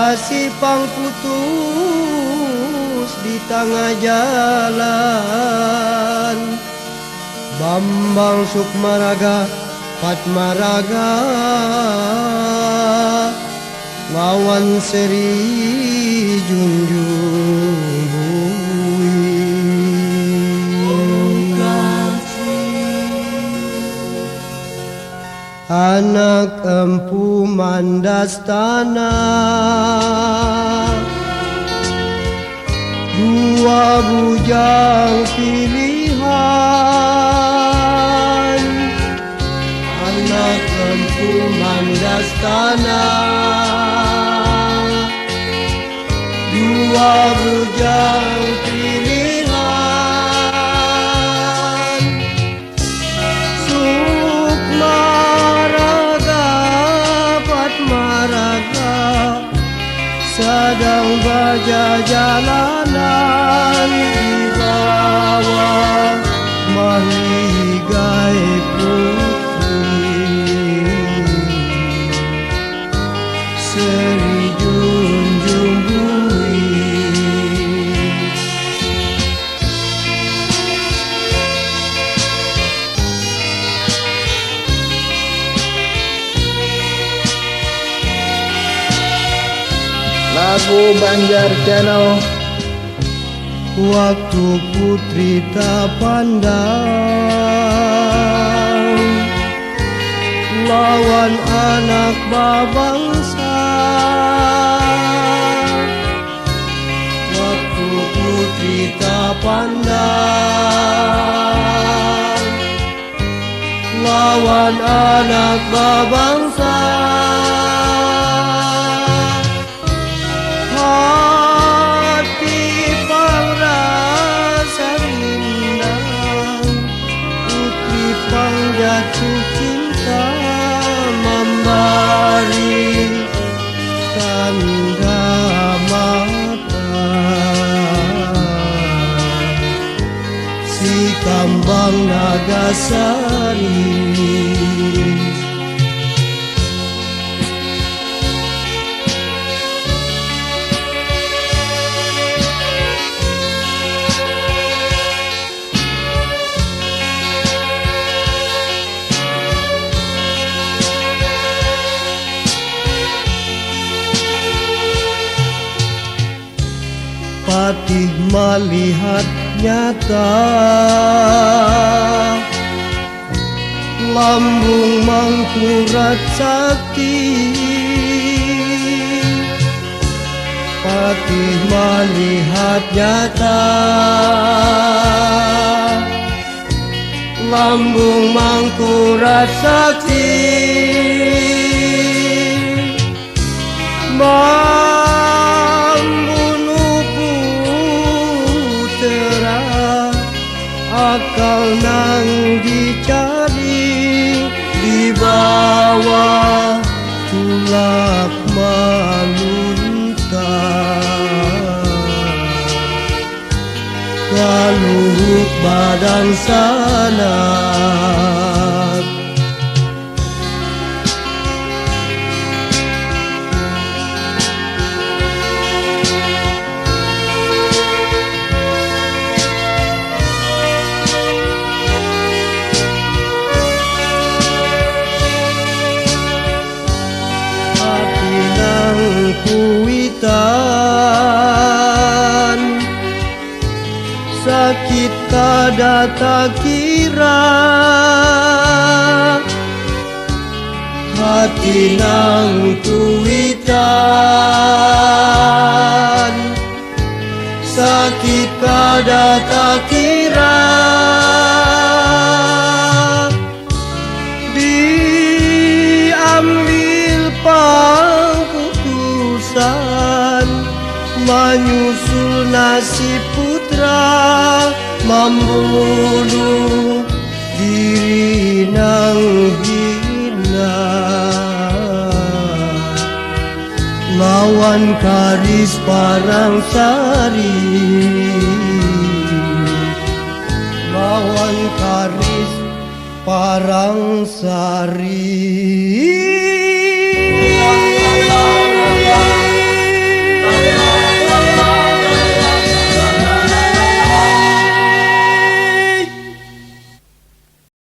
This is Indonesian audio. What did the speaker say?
Sipang putus di tengah jalan. Bambang Sukmaraga Patmaraga lawan Seri Junjung. Anak empu mandas tanah, dua bujang pilihan. Anak empu mandas tanah, dua bujang pilihan. Sedang berjalanan di bawah mahligai putri Seri Junjung Bui. Lagu Banjar Channel. Waktu putri tak pandang lawan anak babangsa. Waktu putri tak pandang lawan anak babangsa. Jatuh cinta memberi tanda mata, si Kambang Nagasari. Patih melihat nyata lambung mangkurat sakti. Patih melihat nyata lambung mangkurat sakti. Akal nang dicari di bawah tulak maluntang, kaluhuk badan sanak. Kuitan sakit kada tak kira, hati nang kuitan sakit kada tak kira. Diambil menyusul nasib putra, membunuh diri nang hina, lawan karis Parangsari, lawan karis Parangsari.